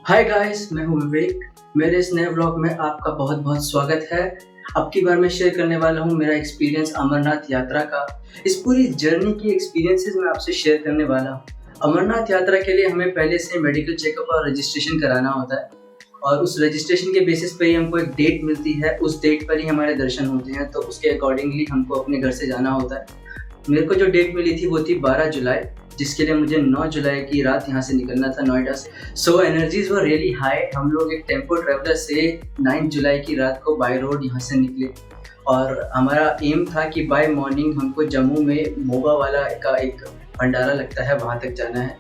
Hi guys, मैं हूं विवेक। मेरे इस नए व्लॉग में आपका बहुत बहुत स्वागत है। अब की बार मैं शेयर करने वाला हूं मेरा एक्सपीरियंस अमरनाथ यात्रा का। इस पूरी जर्नी की एक्सपीरियंसेस मैं आपसे शेयर करने वाला हूं। अमरनाथ यात्रा के लिए हमें पहले से मेडिकल चेकअप और रजिस्ट्रेशन कराना होता है और उस रजिस्ट्रेशन के बेसिस पे ही हमको एक डेट मिलती है। उस डेट पर ही हमारे दर्शन होते हैं, तो उसके अकॉर्डिंगली हमको अपने घर से जाना होता है। मेरे को जो डेट मिली थी वो थी 12 जुलाई, जिसके लिए मुझे 9 जुलाई की रात यहाँ से निकलना था नोएडा से। सो एनर्जीज वर रियली हाई। हम लोग एक टेम्पो ट्रैवलर से 9 जुलाई की रात को बाय रोड यहाँ से निकले और हमारा एम था कि बाय मॉर्निंग हमको जम्मू में मोगा वाला का एक भंडारा लगता है, वहाँ तक जाना है।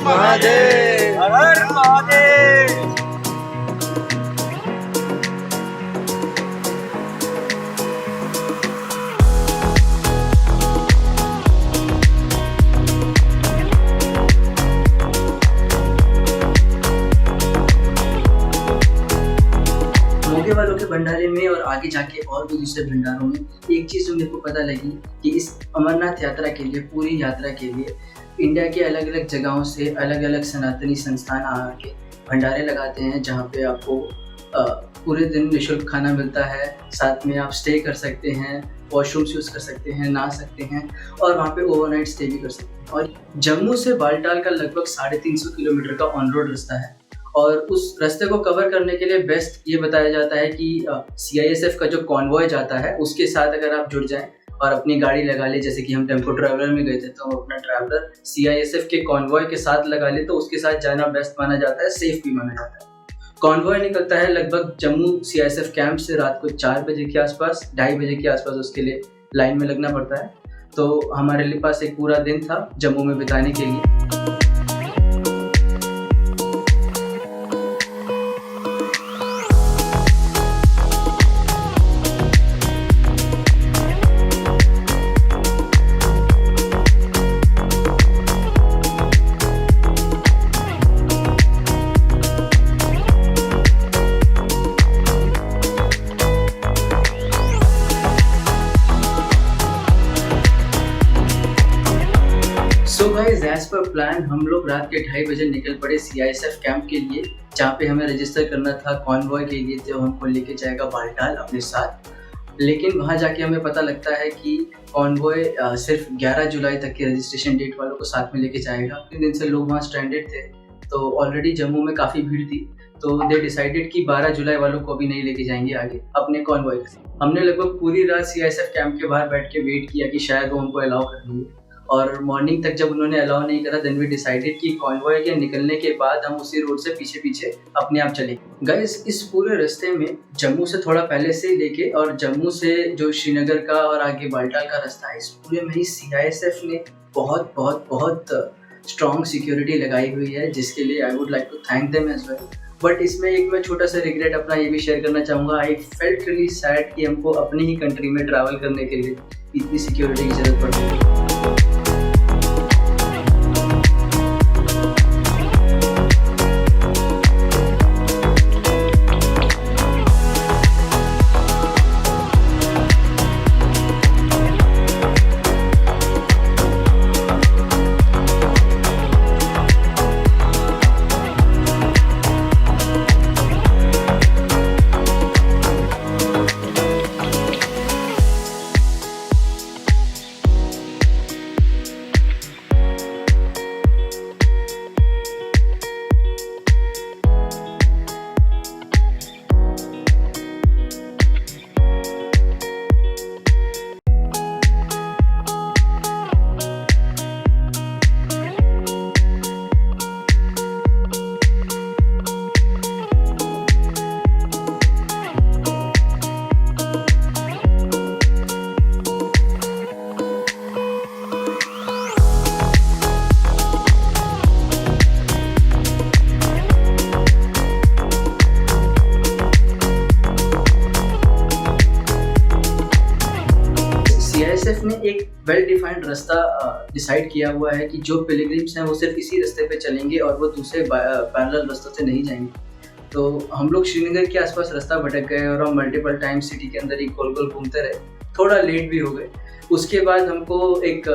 महादेव, हर हर महादेव। मोगे वालों के भंडारे में और आगे जाके और भी दूसरे भंडारों में एक चीज़ जो मेरे को पता लगी कि इस अमरनाथ यात्रा के लिए, पूरी यात्रा के लिए इंडिया के अलग अलग जगहों से अलग अलग सनातनी संस्थान आके भंडारे लगाते हैं, जहाँ पे आपको पूरे दिन निःशुल्क खाना मिलता है। साथ में आप स्टे कर सकते हैं, वॉशरूम्स यूज़ कर सकते हैं, नहा सकते हैं और वहाँ पे ओवरनाइट स्टे भी कर सकते हैं। और जम्मू से बालटाल का लगभग 350 किलोमीटर का ऑन रोड रास्ता है और उस रास्ते को कवर करने के लिए बेस्ट ये बताया जाता है कि CISF का जो कॉन्वॉय जाता है उसके साथ अगर आप जुड़ जाएं और अपनी गाड़ी लगा ले, जैसे कि हम टेम्पो ट्रैवलर में गए थे तो हम अपना ट्रैवलर CISF के कॉन्वॉय के साथ लगा ले, तो उसके साथ जाना बेस्ट माना जाता है, सेफ भी माना जाता है। कॉन्वॉय निकलता है लगभग जम्मू CISF कैंप से रात को 4 बजे के आसपास, 2:30 बजे के आसपास उसके लिए लाइन में लगना पड़ता है। तो हमारे लिए पास एक पूरा दिन था जम्मू में बिताने के लिए। So guys, as per plan हम लोग रात के 2:30 बजे निकल पड़े CISF कैंप के लिए, जहाँ पे हमें रजिस्टर करना था कॉन्वॉय के लिए, जो हमको लेके जाएगा बालटाल अपने साथ। लेकिन वहाँ जाके हमें पता लगता है कि कॉन्वॉय सिर्फ 11 जुलाई तक की रजिस्ट्रेशन डेट वालों को साथ में लेके जाएगा। 3 दिन से लोग वहाँ स्ट्रैंडेड थे, तो ऑलरेडी जम्मू में काफ़ी भीड़ थी, तो दे डिसाइडेड कि 12 जुलाई वालों को अभी नहीं लेके जाएंगे आगे अपने कॉन्वॉय के साथ। हमने लगभग पूरी रात CISF कैंप के बाहर बैठ के वेट किया कि शायद वो हमको अलाउ कर देंगे, और मॉर्निंग तक जब उन्होंने अलाउ नहीं करा, देन वी डिसाइडेड कि कॉन्वॉय के निकलने के बाद हम उसी रोड से पीछे पीछे अपने आप चले। गाइस, इस पूरे रास्ते में जम्मू से थोड़ा पहले से लेके और जम्मू से जो श्रीनगर का और आगे बालटाल का रास्ता है, इस पूरे में ही CISF ने बहुत बहुत बहुत स्ट्रॉन्ग सिक्योरिटी लगाई हुई है, जिसके लिए I would like to thank them as well. But इसमें एक मैं छोटा सा रिग्रेट अपना ये भी शेयर करना चाहूँगा। आई फेल्ट रियली सैड कि हमको अपनी ही कंट्री में ट्रैवल करने के लिए इतनी सिक्योरिटी की जरूरत पड़ती है। CISF ने एक वेल डिफाइंड रास्ता डिसाइड किया हुआ है कि जो पिलग्रिम्स हैं वो सिर्फ इसी रास्ते पे चलेंगे और वो दूसरे पैरेलल रास्तों से नहीं जाएंगे। तो हम लोग श्रीनगर के आसपास रास्ता भटक गए और हम मल्टीपल टाइम सिटी के अंदर ही गोल गोल घूमते रहे, थोड़ा लेट भी हो गए। उसके बाद हमको एक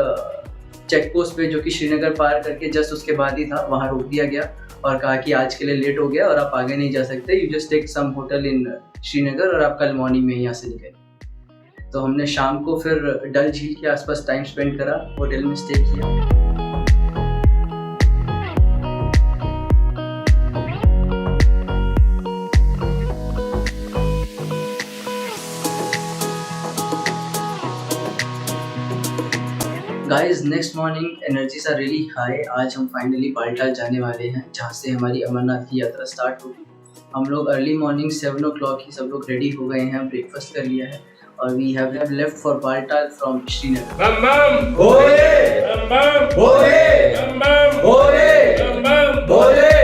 चेक पोस्ट पे जो कि श्रीनगर पार करके जस्ट उसके बाद ही था, वहाँ रोक दिया गया और कहा कि आज के लिए लेट हो गया और आप आगे नहीं जा सकते, you just take some hotel in Srinagar और आप कल मॉर्निंग में यहाँ से निकले। तो हमने शाम को फिर डल झील के आसपास टाइम स्पेंड करा, होटल में स्टे किया। Guys, next morning energies are really high. आज हम फाइनली बालटाल जाने वाले हैं, जहाँ से हमारी अमरनाथ की यात्रा स्टार्ट होगी। हम लोग अर्ली मॉर्निंग 7 o'clock ही सब लोग रेडी हो गए हैं, ब्रेकफास्ट कर लिया है और we have left for Baltal from Srinagar. बम बम भोले, बम बम भोले, बम बम भोले, बम बम भोले।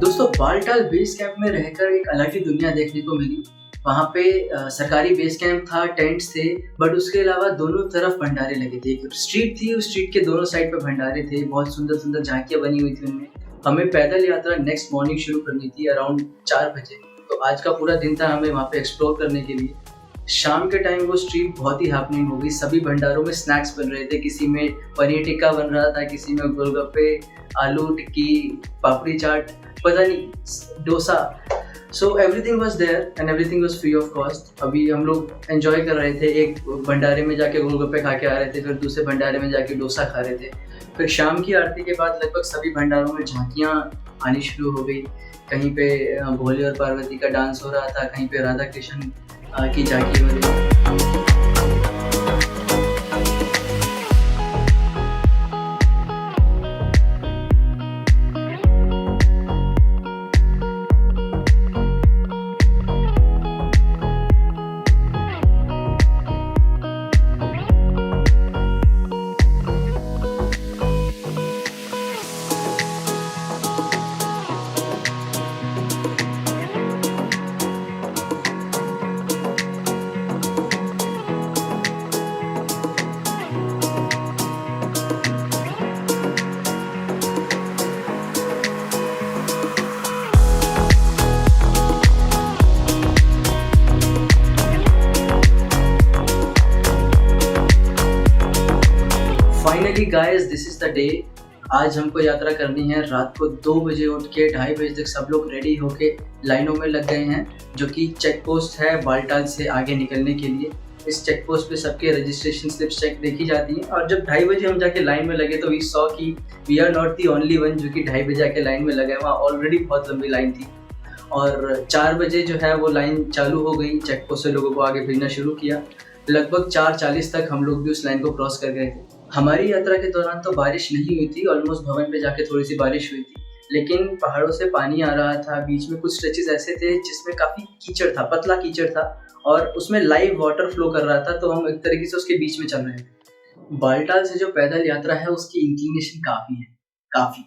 दोस्तों, बालटाल बेस कैंप में रहकर एक अलग ही दुनिया देखने को मिली। वहाँ पे सरकारी बेस कैंप था, टेंट्स थे, बट उसके अलावा दोनों तरफ भंडारे लगे थे। एक स्ट्रीट थी, उस स्ट्रीट के दोनों साइड पे भंडारे थे, बहुत सुंदर सुंदर झांकियाँ बनी हुई थी उनमें। हमें पैदल यात्रा नेक्स्ट मॉर्निंग शुरू करनी थी अराउंड 4 बजे। तो आज का पूरा दिन था हमें वहाँ पे एक्सप्लोर करने के लिए। शाम के टाइम वो स्ट्रीट बहुत ही हैपनिंग हो गई। सभी भंडारों में स्नैक्स बन रहे थे, किसी में पनीर टिक्का बन रहा था, किसी में गोलगप्पे, आलू टिक्की, पापड़ी चाट, पता नहीं dosa. So everything was there and everything was free of cost. अभी हम लोग एंजॉय कर रहे थे, एक भंडारे में जाके गोलगप्पे खा के आ रहे थे, फिर दूसरे भंडारे में जाके डोसा खा रहे थे। फिर शाम की आरती के बाद लगभग सभी भंडारों में झांकियाँ आनी शुरू हो गई। कहीं पे भोले और पार्वती का डांस हो रहा था, कहीं पे राधा कृष्ण की झांकी हो रही है। Finally guys, this is the day. आज हमको यात्रा करनी है। रात को 2 बजे उठ के 2:30 बजे तक सब लोग रेडी होके लाइनों में लग गए हैं, जो कि चेक पोस्ट है बालटाल से आगे निकलने के लिए। इस चेक पोस्ट पे सबके रजिस्ट्रेशन स्लिप्स चेक देखी जाती हैं और जब 2:30 बजे हम जाके लाइन में लगे तो वी सॉ कि we are not the only one जो कि 2:30 बजे आके लाइन में लगा है। वहाँ ऑलरेडी बहुत लंबी लाइन थी और 4 बजे जो है वो लाइन चालू हो गई। चेक पोस्ट से लोगों को आगे भेजना शुरू किया। लगभग 4:40 तक हम लोग भी उस लाइन को क्रॉस कर गए थे। हमारी यात्रा के दौरान तो बारिश नहीं हुई थी, ऑलमोस्ट भवन पे जाके थोड़ी सी बारिश हुई थी, लेकिन पहाड़ों से पानी आ रहा था। बीच में कुछ स्ट्रेचेस ऐसे थे जिसमें काफ़ी कीचड़ था, पतला कीचड़ था और उसमें लाइव वाटर फ्लो कर रहा था, तो हम एक तरीके से उसके बीच में चल रहे थे। बालटाल से जो पैदल यात्रा है उसकी इंक्लिनेशन काफ़ी है, काफ़ी।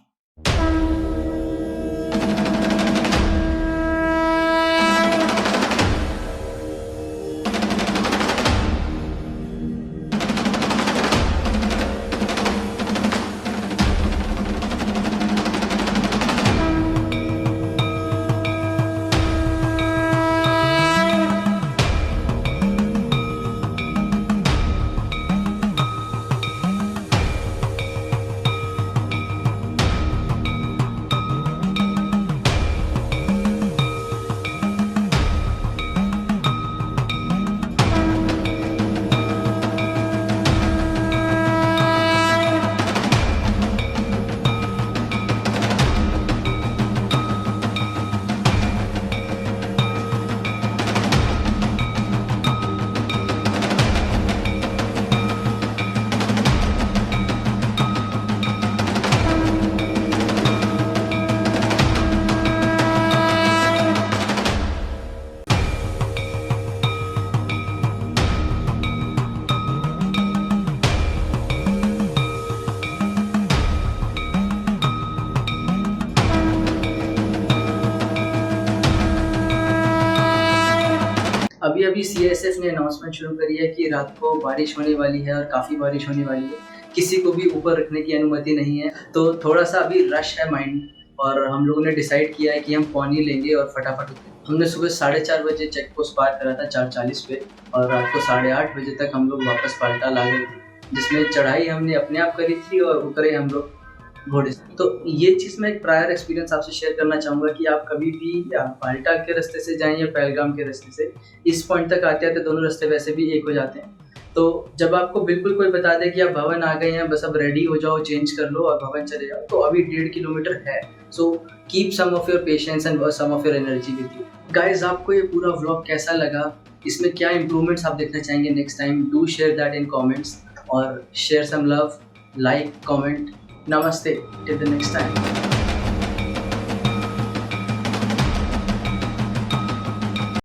अभी CISF ने अनाउंसमेंट शुरू करी है कि रात को बारिश होने वाली है और काफ़ी बारिश होने वाली है, किसी को भी ऊपर रखने की अनुमति नहीं है। तो थोड़ा सा अभी रश है माइंड, और हम लोगों ने डिसाइड किया है कि हम पौनी लेंगे और फटाफट हमने सुबह 4:30 बजे चेक पोस्ट पार करा था 4:40 पे, और रात को 8:30 बजे तक हम लोग वापस बालटाल आ गए थे, जिसमें चढ़ाई हमने अपने आप करी थी और उतरे हम लोग घोड़े से। तो ये चीज़ मैं एक प्रायर एक्सपीरियंस आपसे शेयर करना चाहूँगा कि आप कभी भी बालटाल के रास्ते से जाएँ या पहलगाम के रास्ते से, इस पॉइंट तक आते-आते दोनों रास्ते वैसे भी एक हो जाते हैं। तो जब आपको बिल्कुल कोई बता दे कि आप भवन आ गए हैं, बस अब रेडी हो जाओ, चेंज कर लो और भवन चले जाओ, तो अभी 1.5 किलोमीटर है। So keep some of your patience and some of your energy with you. Guys, आपको ये पूरा व्लॉग कैसा लगा? इसमें क्या इंप्रूवमेंट्स आप देखना चाहेंगे next time? Do share that in comments और share some love, like, comment. नमस्ते, टिल द नेक्स्ट टाइम।